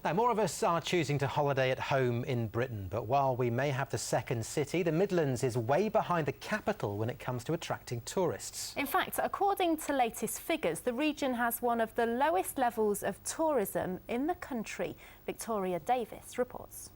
Now, more of us are choosing to holiday at home in Britain, but while we may have the second city, the Midlands is way behind the capital when it comes to attracting tourists. In fact, according to latest figures, the region has one of the lowest levels of tourism in the country. Victoria Davis reports.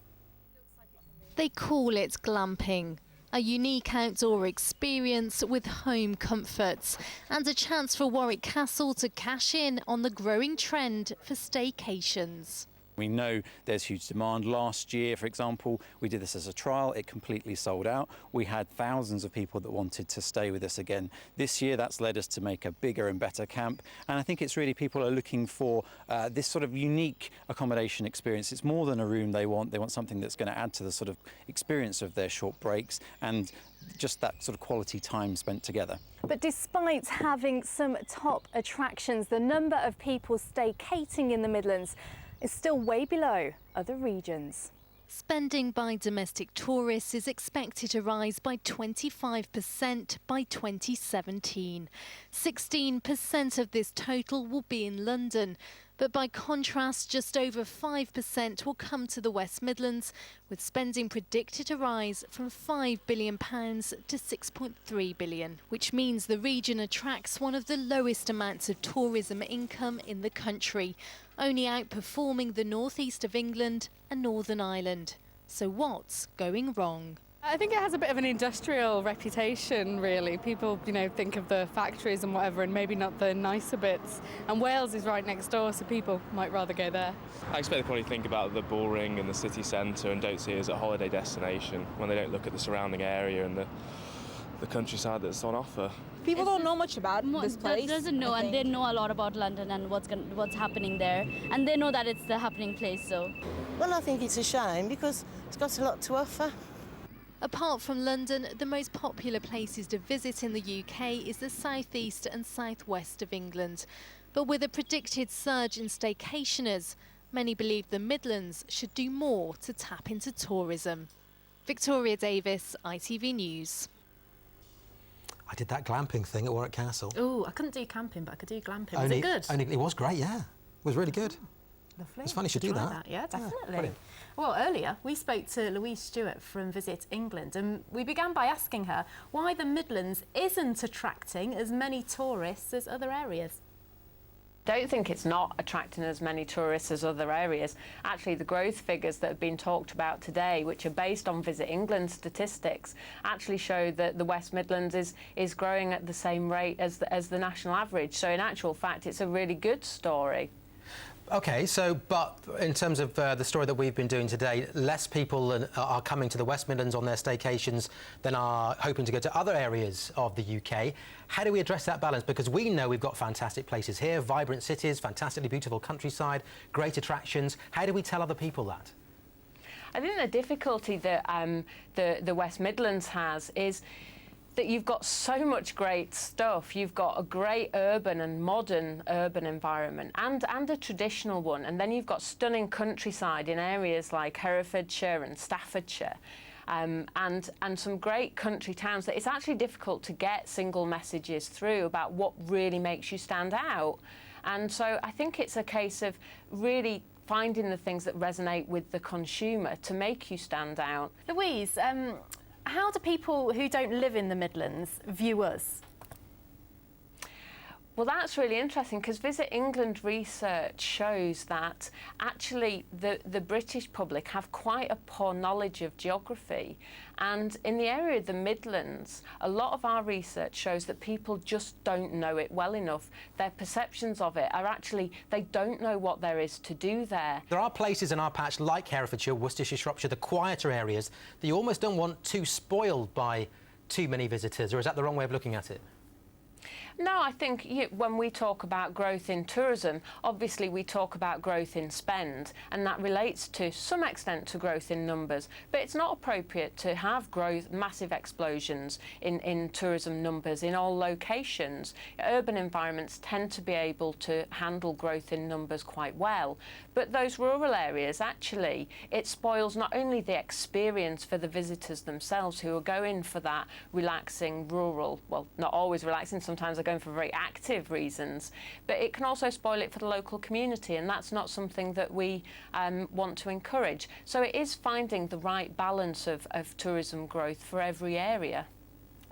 They call it glamping. A unique outdoor experience with home comforts and a chance for Warwick Castle to cash in on the growing trend for staycations. We know there's huge demand. Last year, for example, we did this as a trial. It completely sold out. We had thousands of people that wanted to stay with us again. This year, that's led us to make a bigger and better camp. And I think it's really people are looking for this sort of unique accommodation experience. It's more than a room they want. They want something that's going to add to the sort of experience of their short breaks and just that sort of quality time spent together. But despite having some top attractions, the number of people staycating in the Midlands is still way below other regions. Spending by domestic tourists is expected to rise by 25% by 2017. 16% of this total will be in London. But by contrast, just over 5% will come to the West Midlands, with spending predicted to rise from £5 billion to £6.3 billion, which means the region attracts one of the lowest amounts of tourism income in the country, only outperforming the northeast of England and Northern Ireland. So what's going wrong? I think it has a bit of an industrial reputation, really. People, think of the factories and whatever, and maybe not the nicer bits. And Wales is right next door, so people might rather go there. I expect they probably think about the bull ring and the city centre and don't see it as a holiday destination when they don't look at the surrounding area and the countryside that's on offer. People don't know much about this place. Doesn't know, and they know a lot about London and what's happening there, and they know that it's the happening place. So, well, I think it's a shame because it's got a lot to offer. Apart from London, the most popular places to visit in the UK is the southeast and southwest of England. But with a predicted surge in staycationers, many believe the Midlands should do more to tap into tourism. Victoria Davis, ITV News. I did that glamping thing at Warwick Castle. Oh, I couldn't do camping, but I could do glamping. Was it good? It was great, yeah. It was really good. Lovely. It's funny you should do that. Yeah, definitely. Yeah, well, earlier we spoke to Louise Stewart from Visit England, and we began by asking her why the Midlands isn't attracting as many tourists as other areas. Don't think it's not attracting as many tourists as other areas. Actually, the growth figures that have been talked about today, which are based on Visit England statistics, actually show that the West Midlands is growing at the same rate as the national average. So in actual fact, it's a really good story. OK, but in terms of the story that we've been doing today, less people are coming to the West Midlands on their staycations than are hoping to go to other areas of the UK. How do we address that balance? Because we know we've got fantastic places here, vibrant cities, fantastically beautiful countryside, great attractions. How do we tell other people that? I think the difficulty that the West Midlands has is that you've got so much great stuff. You've got a great urban and modern urban environment and a traditional one. And then you've got stunning countryside in areas like Herefordshire and Staffordshire. And some great country towns that it's actually difficult to get single messages through about what really makes you stand out. And so I think it's a case of really finding the things that resonate with the consumer to make you stand out. Louise, how do people who don't live in the Midlands view us? Well, that's really interesting because Visit England research shows that actually the British public have quite a poor knowledge of geography. And in the area of the Midlands, a lot of our research shows that people just don't know it well enough. Their perceptions of it are actually, they don't know what there is to do there. There are places in our patch like Herefordshire, Worcestershire, Shropshire, the quieter areas that you almost don't want too spoiled by too many visitors, or is that the wrong way of looking at it? No, I think when we talk about growth in tourism, obviously we talk about growth in spend, and that relates to some extent to growth in numbers. But it's not appropriate to have growth, massive explosions in tourism numbers in all locations. Urban environments tend to be able to handle growth in numbers quite well. But those rural areas, actually, it spoils not only the experience for the visitors themselves who are going for that relaxing rural, well, not always relaxing, sometimes I go going for very active reasons, but it can also spoil it for the local community, and that's not something that we want to encourage. So it is finding the right balance of tourism growth for every area.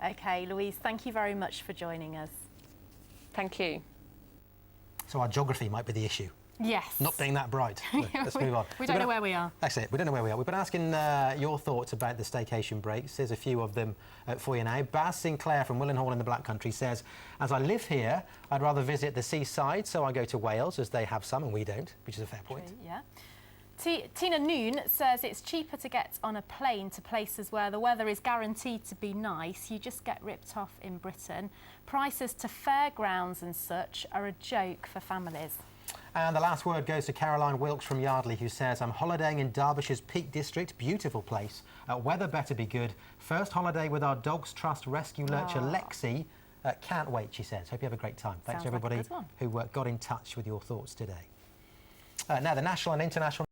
OK, Louise, thank you very much for joining us. Thank you. So our geography might be the issue. Yes. Not being that bright. Let's move on. We don't know where we are. That's it. We don't know where we are. We've been asking your thoughts about the staycation breaks. There's a few of them for you now. Baz Sinclair from Willenhall in the Black Country says, as I live here, I'd rather visit the seaside, so I go to Wales, as they have some and we don't, which is a fair point. True, yeah. Tina Noon says it's cheaper to get on a plane to places where the weather is guaranteed to be nice. You just get ripped off in Britain. Prices to fairgrounds and such are a joke for families. And the last word goes to Caroline Wilkes from Yardley, who says, I'm holidaying in Derbyshire's Peak District. Beautiful place. Weather better be good. First holiday with our Dogs Trust rescue lurcher, Lexi. Can't wait, she says. Hope you have a great time. Thanks to everybody who got in touch with your thoughts today. Now, the national and international